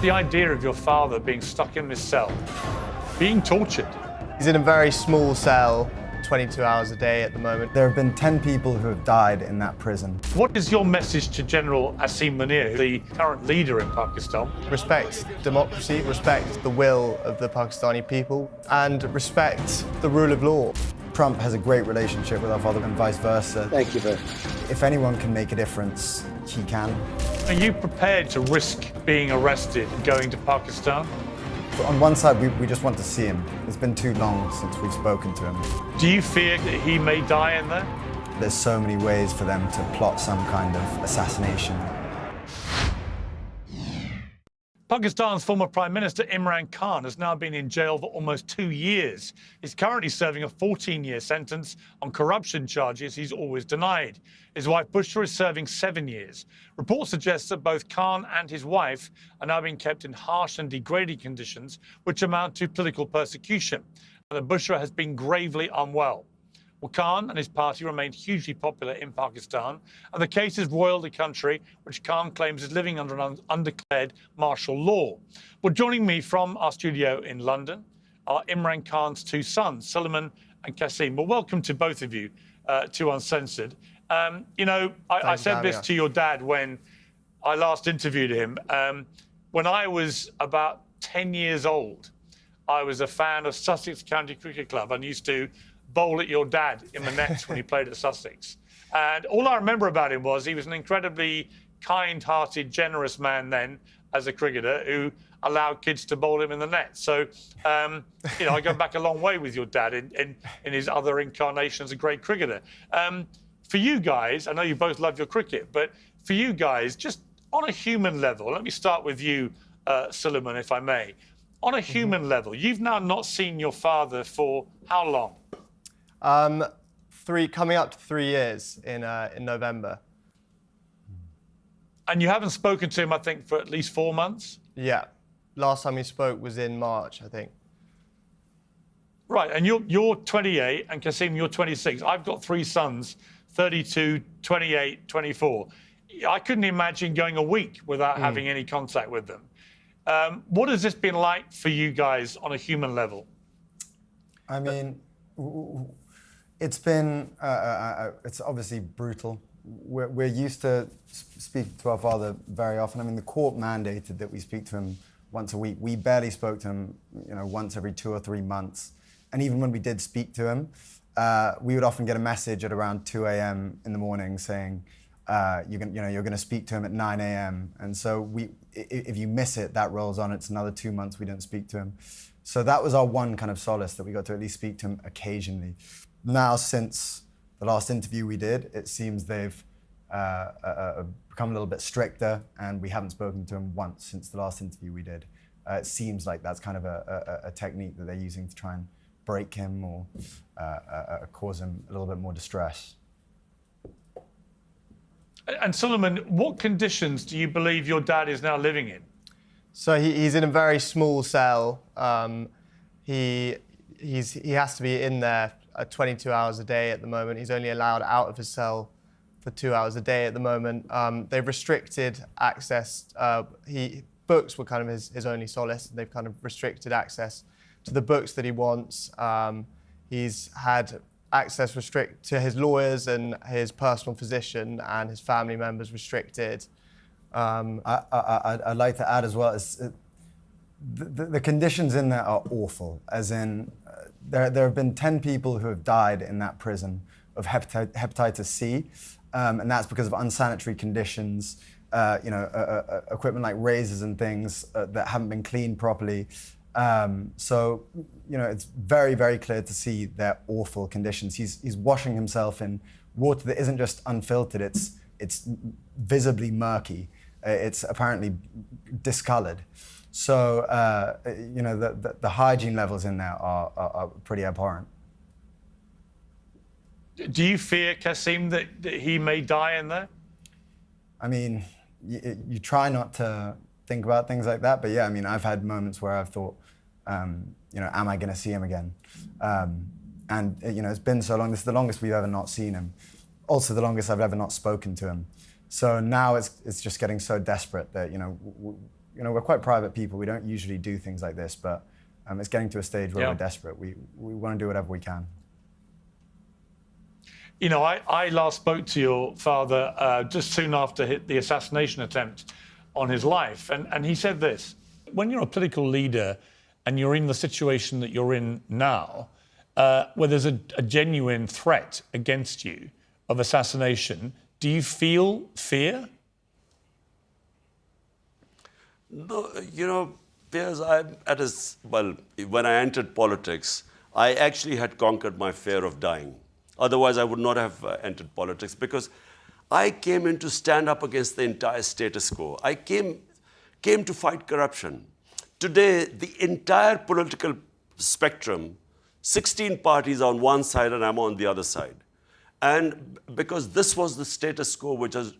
The idea of your father being stuck in this cell, being tortured. He's in a very small cell, 22 hours a day at the moment. There have been 10 people who have died in that prison. What is your message to General Asim Munir, the current leader in Pakistan? Respect democracy, respect the will of the Pakistani people, and respect the rule of law. Trump has a great relationship with our father and vice versa. Thank you very much. If anyone can make a difference, he can. Are you prepared to risk being arrested and going to Pakistan? On one side, we just want to see him. It's been too long since we've spoken to him. Do you fear that he may die in there? There's so many ways for them to plot some kind of assassination. Pakistan's former Prime Minister Imran Khan has now been in jail for almost 2 years. He's currently serving a 14-year sentence on corruption charges he's always denied. His wife Bushra is serving 7 years. Reports suggest that both Khan and his wife are now being kept in harsh and degrading conditions, which amount to political persecution. And that Bushra has been gravely unwell. Well, Khan and his party remain hugely popular in Pakistan, and the case has roiled the country, which Khan claims is living under an undeclared martial law. Well, joining me from our studio in London are Imran Khan's two sons, Sulaiman and Kasim. Well, welcome to both of you to Uncensored. I said this to your dad when I last interviewed him. When I was about 10 years old, I was a fan of Sussex County Cricket Club and used to bowl at your dad in the nets when he played at Sussex. And all I remember about him was he was an incredibly kind-hearted, generous man then as a cricketer who allowed kids to bowl him in the net. So, I go back a long way with your dad in his other incarnations as a great cricketer. For you guys, I know you both love your cricket, but for you guys, just on a human level, let me start with you, Sulaiman, if I may. On a human level, you've now not seen your father for how long? Coming up to 3 years in November. And you haven't spoken to him, I think, for at least 4 months? Yeah. Last time we spoke was in March, I think. Right, and you're 28, and Kasim, you're 26. I've got three sons, 32, 28, 24. I couldn't imagine going a week without having any contact with them. What has this been like for you guys on a human level? I mean, it's been, it's obviously brutal. We're used to speak to our father very often. I mean, the court mandated that we speak to him once a week. We barely spoke to him, once every 2 or 3 months. And even when we did speak to him, we would often get a message at around 2 a.m. in the morning saying, you're going to speak to him at 9 a.m. And so if you miss it, that rolls on. It's another 2 months we don't speak to him. So that was our one kind of solace, that we got to at least speak to him occasionally. Now, since the last interview we did, it seems they've become a little bit stricter, and we haven't spoken to him once since the last interview we did. It seems like that's kind of a technique that they're using to try and break him or cause him a little bit more distress. And Sulaiman, what conditions do you believe your dad is now living in? So he's in a very small cell. He has to be in there 22 hours a day at the moment. He's only allowed out of his cell for 2 hours a day at the moment. They've restricted access. Books were kind of his only solace. They've kind of restricted access to the books that he wants. He's had access to his lawyers and his personal physician and his family members restricted. I'd like to add as well, the conditions in there are awful, as in there have been 10 people who have died in that prison of hepatitis C, and that's because of unsanitary conditions, equipment like razors and things that haven't been cleaned properly. So, it's very, very clear to see their awful conditions. He's washing himself in water that isn't just unfiltered, it's visibly murky. It's apparently discolored. So, the hygiene levels in there are pretty abhorrent. Do you fear, Kasim, that he may die in there? I mean, you try not to think about things like that, but yeah, I mean, I've had moments where I've thought, am I going to see him again? And it's been so long. This is the longest we've ever not seen him. Also, the longest I've ever not spoken to him. So now it's just getting so desperate that we're quite private people. We don't usually do things like this, but it's getting to a stage where we're desperate. We want to do whatever we can. You know, I last spoke to your father just soon after the assassination attempt on his life, and he said this: when you're a political leader and you're in the situation that you're in now, where there's a genuine threat against you of assassination, do you feel fear? No, you know, Piers, when I entered politics, I actually had conquered my fear of dying. Otherwise, I would not have entered politics, because I came in to stand up against the entire status quo. I came to fight corruption. Today, the entire political spectrum, 16 parties on one side and I'm on the other side. And because this was the status quo, which is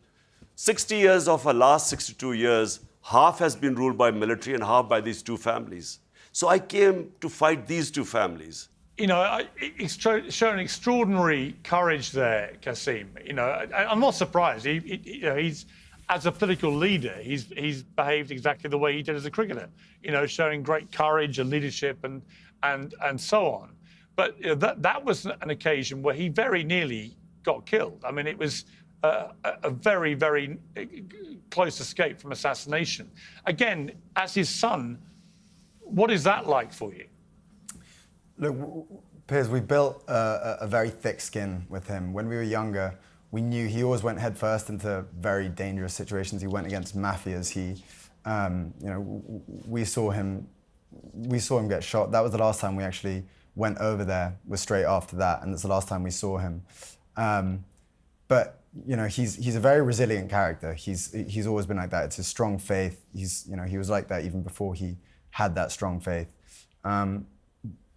60 years of our last 62 years, half has been ruled by military and half by these two families. So I came to fight these two families. You know, he's shown extraordinary courage there, Kasim. You know, I'm not surprised. He's as a political leader, he's behaved exactly the way he did as a cricketer. You know, showing great courage and leadership and so on. But you know, that was an occasion where he very nearly got killed. I mean, it was a very, very close escape from assassination. Again, as his son, what is that like for you? Look, Piers, we built a very thick skin with him. When we were younger, we knew he always went headfirst into very dangerous situations. He went against mafias. We saw him get shot. That was the last time we actually went over there. Was straight after that, and that's the last time we saw him. But you know, he's a very resilient character. He's always been like that. It's his strong faith. He was like that even before he had that strong faith.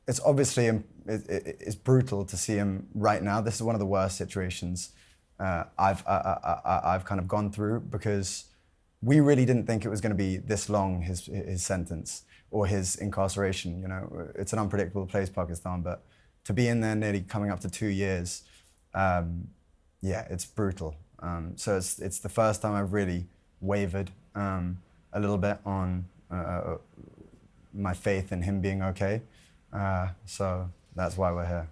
It's obviously it's brutal to see him right now. This is one of the worst situations I've kind of gone through, because we really didn't think it was going to be this long, his sentence or his incarceration. You know, it's an unpredictable place, Pakistan, but to be in there nearly coming up to 2 years, yeah, it's brutal. So it's the first time I've really wavered a little bit on my faith in him being okay. So that's why we're here.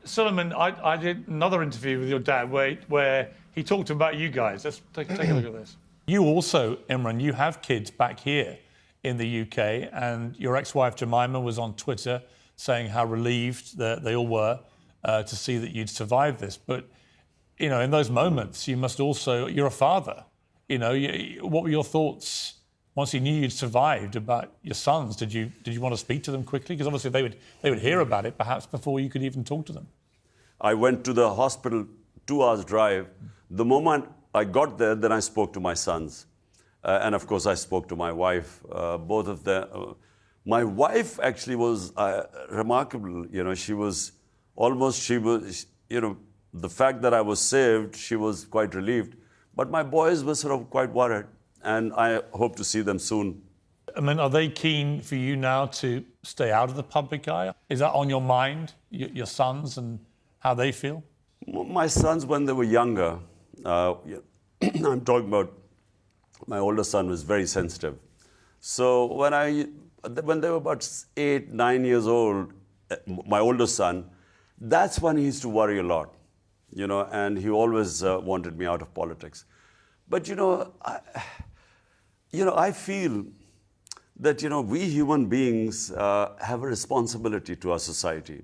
Sulaiman, I did another interview with your dad where he talked about you guys. Let's take a look at this. You also, Imran, you have kids back here in the UK, and your ex-wife Jemima was on Twitter saying how relieved that they all were to see that you'd survived this. But, you know, in those moments, you must also, you're a father. You know, what were your thoughts once you knew you'd survived about your sons? Did you want to speak to them quickly? Because obviously they would hear about it perhaps before you could even talk to them. I went to the hospital, 2 hours drive. The moment I got there, then I spoke to my sons. And of course, I spoke to my wife, both of them. My wife actually was remarkable. You know, the fact that I was saved, she was quite relieved. But my boys were sort of quite worried. And I hope to see them soon. I mean, are they keen for you now to stay out of the public eye? Is that on your mind, your sons and how they feel? My sons, when they were younger, I'm talking about my older son was very sensitive. So when they were about 8, 9 years old, my older son, that's when he used to worry a lot, you know, and he always wanted me out of politics. But, I feel that, we human beings have a responsibility to our society.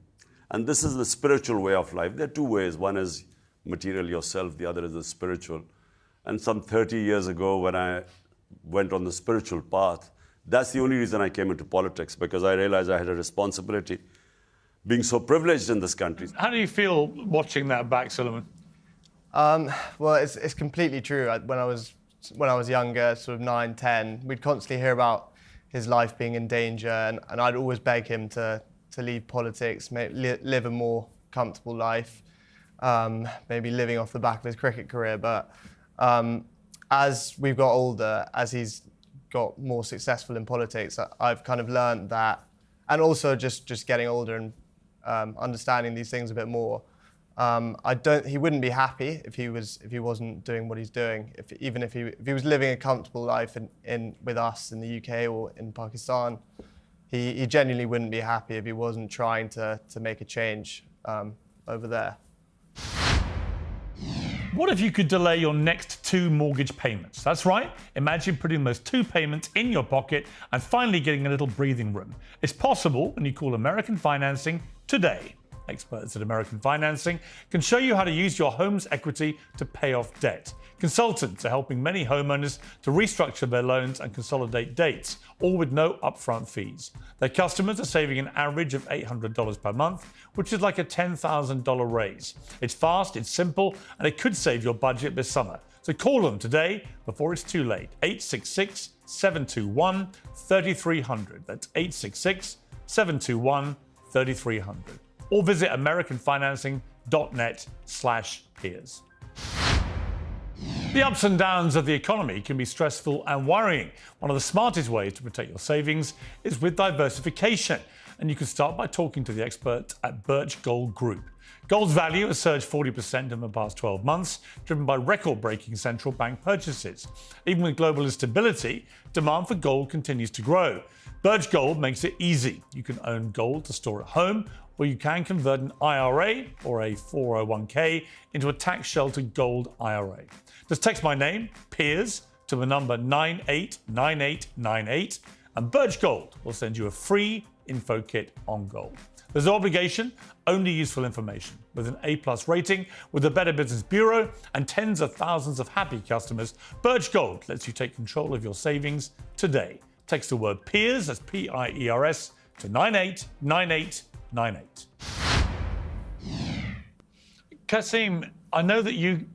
And this is the spiritual way of life. There are two ways. One is material yourself. The other is the spiritual. And some 30 years ago, when I went on the spiritual path, that's the only reason I came into politics, because I realized I had a responsibility being so privileged in this country. How do you feel watching that back, Sulaiman? Well, it's completely true. When I was younger, sort of 9, 10, we'd constantly hear about his life being in danger, and I'd always beg him to leave politics, live a more comfortable life, maybe living off the back of his cricket career. But as we've got older, as he's got more successful in politics, I've kind of learned that, and also just getting older and understanding these things a bit more, He wouldn't be happy if he wasn't doing what he's doing. Even if he was living a comfortable life with us in the UK or in Pakistan, he genuinely wouldn't be happy if he wasn't trying to make a change over there. What if you could delay your next 2 mortgage payments? That's right. Imagine putting those 2 payments in your pocket and finally getting a little breathing room. It's possible when you call American Financing today. Experts at American Financing can show you how to use your home's equity to pay off debt. Consultants are helping many homeowners to restructure their loans and consolidate dates, all with no upfront fees. Their customers are saving an average of $800 per month, which is like a $10,000 raise. It's fast, it's simple, and it could save your budget this summer. So call them today before it's too late. 866-721-3300. That's 866-721-3300. Or visit americanfinancing.net/peers. The ups and downs of the economy can be stressful and worrying. One of the smartest ways to protect your savings is with diversification. And you can start by talking to the expert at Birch Gold Group. Gold's value has surged 40% in the past 12 months, driven by record-breaking central bank purchases. Even with global instability, demand for gold continues to grow. Birch Gold makes it easy. You can own gold to store at home, or you can convert an IRA or a 401k into a tax-sheltered gold IRA. Just text my name, Piers, to the number 989898, and Birch Gold will send you a free info kit on gold. There's no obligation, only useful information. With an A+ rating with the Better Business Bureau and tens of thousands of happy customers, Birch Gold lets you take control of your savings today. Text the word Piers, that's P-I-E-R-S, to 989898. Kasim, I know that you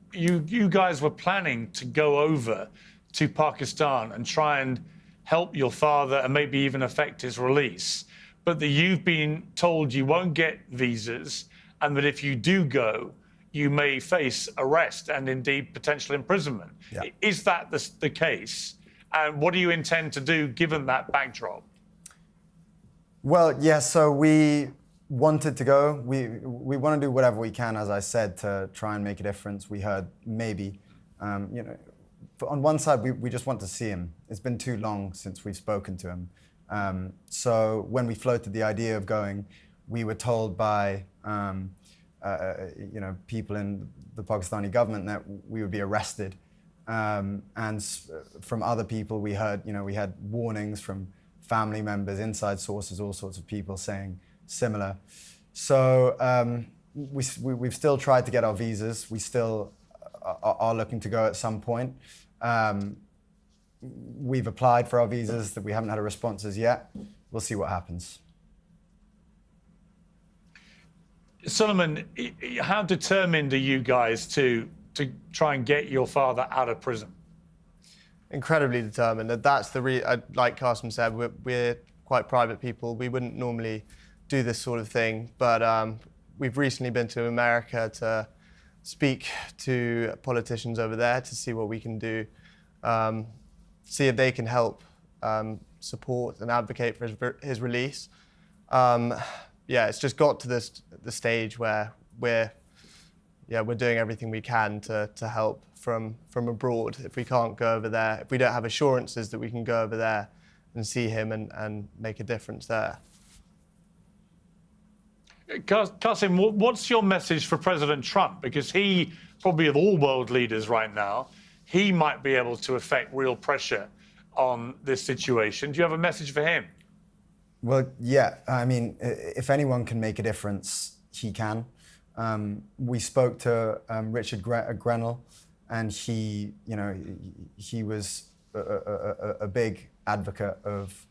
guys were planning to go over to Pakistan and try and help your father and maybe even affect his release, but that you've been told you won't get visas and that if you do go, you may face arrest and indeed potential imprisonment. Yeah. Is that the case? And what do you intend to do given that backdrop? Well, yeah, so we wanted to go. We want to do whatever we can, as I said, to try and make a difference. We heard maybe, on one side, we just want to see him. It's been too long since we've spoken to him. So when we floated the idea of going, we were told by people in the Pakistani government that we would be arrested. And from other people, we heard, we had warnings from family members, inside sources, all sorts of people saying similar. So we've still tried to get our visas. We still are looking to go at some point. We've applied for our visas, that we haven't had a responses yet. We'll see what happens. Sulaiman, how determined are you guys to try and get your father out of prison? Incredibly determined. That's like Kasim said, we're quite private people. We wouldn't normally do this sort of thing, but we've recently been to America to speak to politicians over there to see what we can do, see if they can help support and advocate for his release. Yeah, it's just got to the stage where we're doing everything we can to help from abroad. If we can't go over there, if we don't have assurances that we can go over there and see him and make a difference there. Kasim, what's your message for President Trump? Because he, probably of all world leaders right now, he might be able to affect real pressure on this situation. Do you have a message for him? Well, yeah. I mean, if anyone can make a difference, he can. We spoke to Richard Grenell, and he was a big advocate of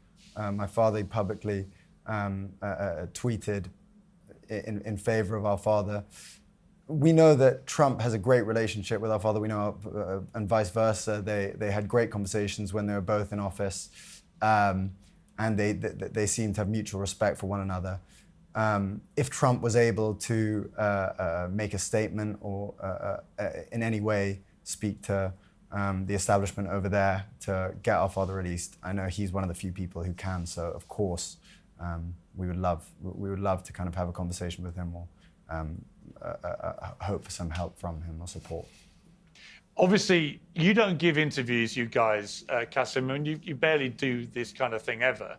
my father. He publicly tweeted in favor of our father. We know that Trump has a great relationship with our father. We know, and vice versa. They had great conversations when they were both in office, and they seem to have mutual respect for one another. If Trump was able to make a statement or in any way speak to the establishment over there to get our father released, I know he's one of the few people who can. So of course, we would love to kind of have a conversation with him or hope for some help from him or support. Obviously, you don't give interviews, you guys, Kasim, and you barely do this kind of thing ever.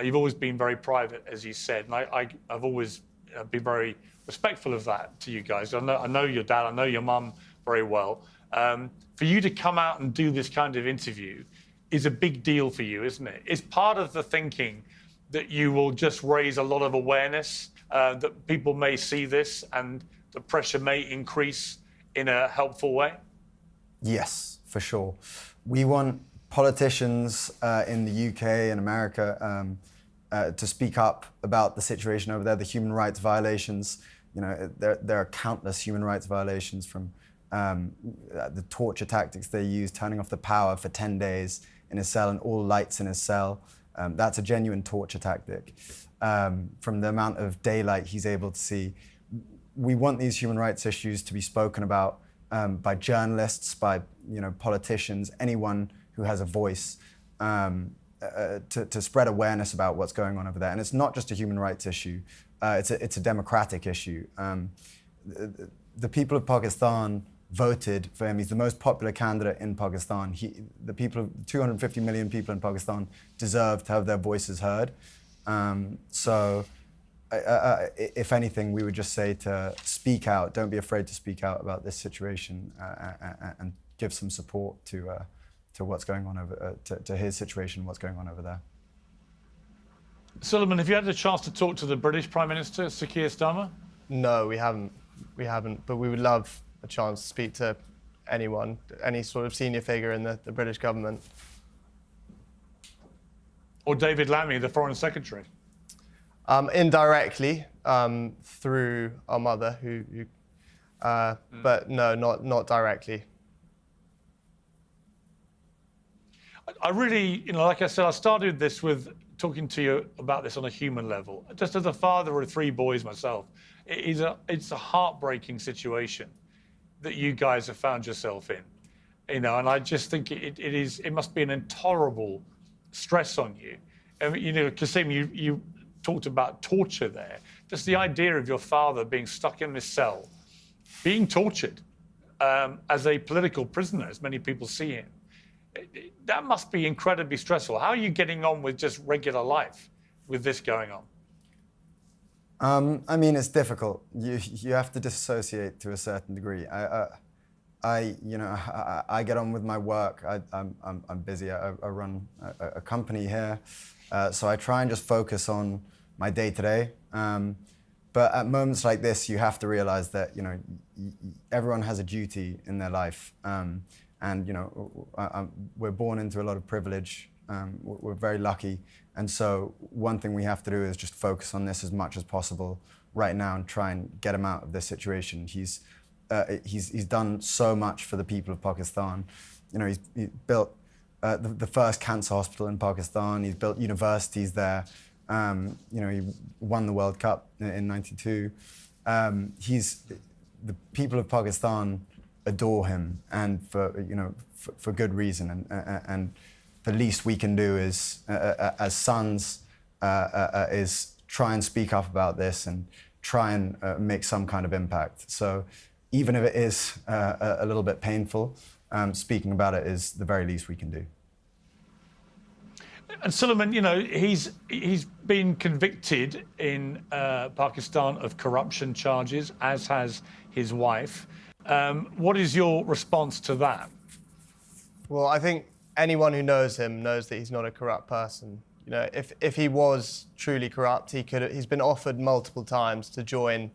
You've always been very private, as you said, and I've always been very respectful of that to you guys. I know your dad, I know your mum very well. For you to come out and do this kind of interview is a big deal for you, isn't it? It's part of the thinking that you will just raise a lot of awareness, that people may see this and the pressure may increase in a helpful way? Yes, for sure. We want politicians in the UK and America to speak up about the situation over there, the human rights violations. You know, there are countless human rights violations, from the torture tactics they use, turning off the power for 10 days in his cell and all lights in his cell. That's a genuine torture tactic. From the amount of daylight he's able to see. We want these human rights issues to be spoken about by journalists, by politicians, anyone who has a voice, to spread awareness about what's going on over there. And it's not just a human rights issue; it's a democratic issue. The people of Pakistan voted for him. He's the most popular candidate in Pakistan. 250 million people in Pakistan deserve to have their voices heard. If anything, we would just say to speak out. Don't be afraid to speak out about this situation and give some support to what's going on to his situation, what's going on over there. Sulaiman, have you had a chance to talk to the British Prime Minister, Sir Keir Starmer? No, we haven't. But we would love a chance to speak to anyone, any sort of senior figure in the British government. Or David Lammy, the Foreign Secretary? Indirectly, through our mother, but no, not directly. I really, like I said, I started this with talking to you about this on a human level. Just as a father of 3 boys myself, it's a heartbreaking situation that you guys have found yourself in, and I just think it must be an intolerable stress on you. Kasim, you talked about torture there. Just the idea of your father being stuck in this cell, being tortured as a political prisoner, as many people see him. That must be incredibly stressful. How are you getting on with just regular life with this going on? I mean, it's difficult. You have to disassociate to a certain degree. I get on with my work. I'm busy. I run a company here, so I try and just focus on my day-to-day. But at moments like this, you have to realize that everyone has a duty in their life, and we're born into a lot of privilege. We're very lucky, and so one thing we have to do is just focus on this as much as possible right now and try and get him out of this situation. He's done so much for the people of Pakistan. He built the first cancer hospital in Pakistan. He's built universities there. He won the World Cup in '92. The people of Pakistan adore him, and for good reason. And the least we can do is, as sons, is try and speak up about this and try and make some kind of impact. So even if it is a little bit painful, speaking about it is the very least we can do. And Sulaiman, he's been convicted in Pakistan of corruption charges, as has his wife. What is your response to that? Well, I think anyone who knows him knows that he's not a corrupt person. If he was truly corrupt, he's been offered multiple times to join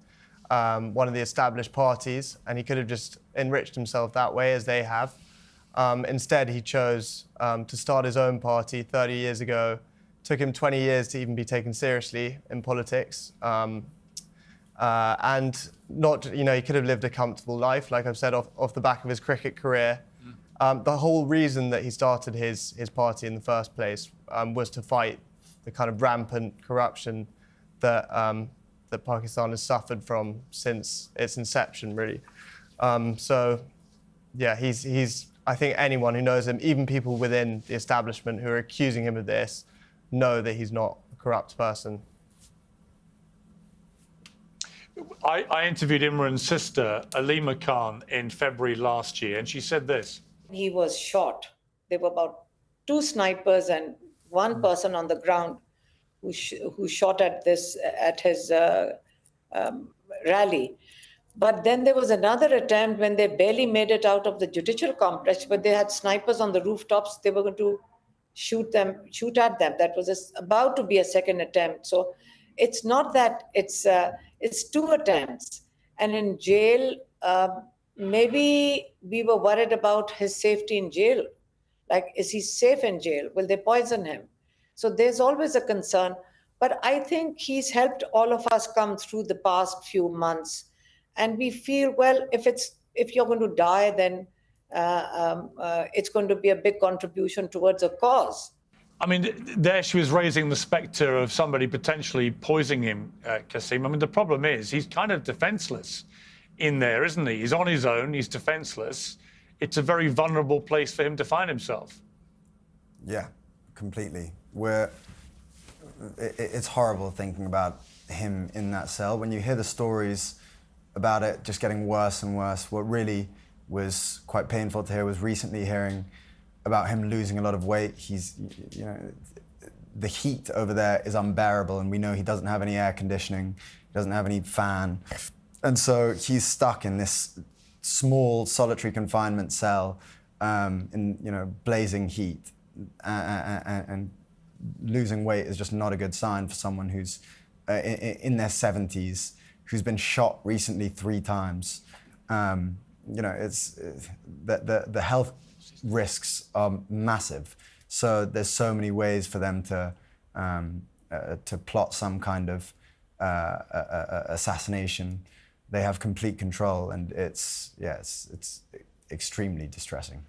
one of the established parties, and he could have just enriched himself that way, as they have. Instead, he chose to start his own party 30 years ago. Took him 20 years to even be taken seriously in politics. And he could have lived a comfortable life, like I've said, off the back of his cricket career. The whole reason that he started his party in the first place was to fight the kind of rampant corruption that Pakistan has suffered from since its inception, really. I think anyone who knows him, even people within the establishment who are accusing him of this, know that he's not a corrupt person. I interviewed Imran's sister, Sulaiman Khan, in February last year, and she said this. He was shot. There were about 2 snipers and 1 person on the ground who shot at his rally. But then there was another attempt when they barely made it out of the judicial complex, but they had snipers on the rooftops. They were going to shoot at them. That was about to be a second attempt. So it's not that it's 2 attempts. And in jail, maybe we were worried about his safety in jail. Like, is he safe in jail? Will they poison him? So there's always a concern. But I think he's helped all of us come through the past few months. And we feel, well, if you're going to die, then it's going to be a big contribution towards a cause. I mean, there she was raising the spectre of somebody potentially poisoning him, Kasim. I mean, the problem is he's kind of defenseless in there, isn't he? He's on his own, he's defenseless. It's a very vulnerable place for him to find himself. Yeah, completely. It's horrible thinking about him in that cell. When you hear the stories about it just getting worse and worse, what really was quite painful to hear was recently hearing about him losing a lot of weight. The heat over there is unbearable, and we know he doesn't have any air conditioning, he doesn't have any fan. And so he's stuck in this small solitary confinement cell in blazing heat. And losing weight is just not a good sign for someone who's in their 70s, who's been shot recently 3 times. It's the health risks are massive. So there's so many ways for them to plot some kind of assassination. They have complete control, and it's extremely distressing.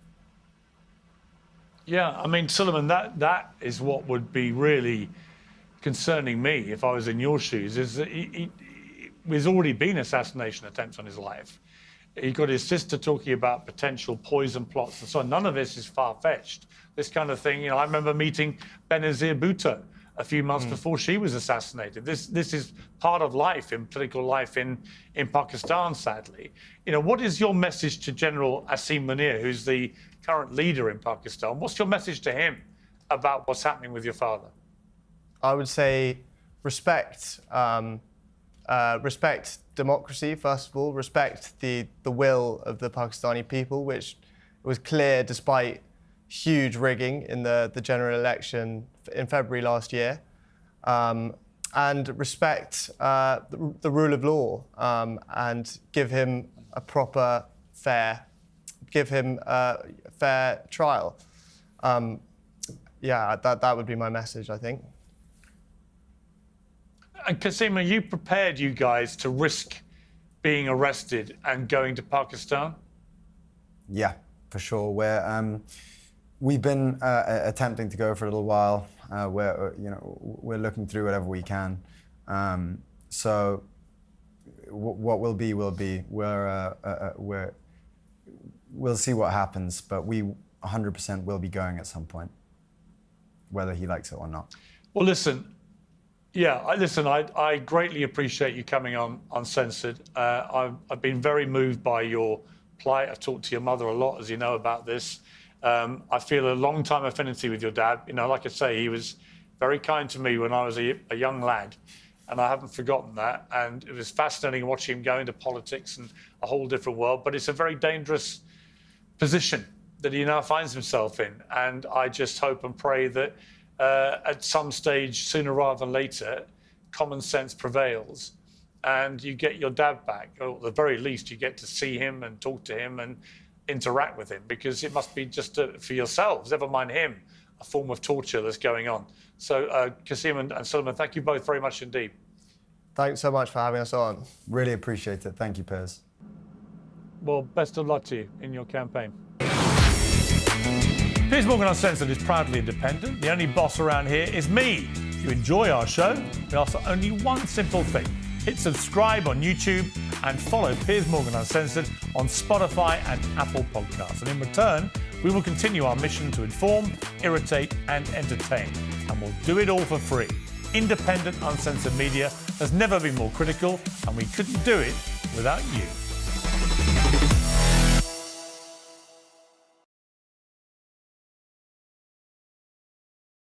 Yeah, I mean, Sulaiman, that is what would be really concerning me if I was in your shoes, is that there's already been assassination attempts on his life. He got his sister talking about potential poison plots and so on. None of this is far-fetched. This kind of thing, I remember meeting Benazir Bhutto a few months before she was assassinated. This is part of life, in political life in Pakistan, sadly. What is your message to General Asim Munir, who's the current leader in Pakistan? What's your message to him about what's happening with your father? I would say respect democracy, first of all, respect the will of the Pakistani people, which was clear despite huge rigging in the general election in February last year, and respect the rule of law, and give him a proper, fair trial. That would be my message, I think. And Kasim, are you prepared, you guys, to risk being arrested and going to Pakistan? Yeah, for sure. We've been attempting to go for a little while. We're looking through whatever we can. So what will be will be. We'll see what happens, but we 100% will be going at some point, whether he likes it or not. Well, listen. Yeah, I greatly appreciate you coming on Uncensored. I've been very moved by your plight. I've talked to your mother a lot, as you know, about this. I feel a long-time affinity with your dad. Like I say, he was very kind to me when I was a young lad, and I haven't forgotten that. And it was fascinating watching him go into politics and a whole different world. But it's a very dangerous position that he now finds himself in. And I just hope and pray that at some stage, sooner rather than later, common sense prevails and you get your dad back, or at the very least you get to see him and talk to him and interact with him, because it must be just for yourselves, never mind him, a form of torture that's going on. So Kasim and Sulaiman, thank you both very much indeed. Thanks so much for having us on. Really appreciate it. Thank you, Piers. Well, best of luck to you in your campaign. Piers Morgan Uncensored is proudly independent. The only boss around here is me. If you enjoy our show, we ask for only one simple thing. Hit subscribe on YouTube and follow Piers Morgan Uncensored on Spotify and Apple Podcasts. And in return, we will continue our mission to inform, irritate and entertain. And we'll do it all for free. Independent, uncensored media has never been more critical, and we couldn't do it without you.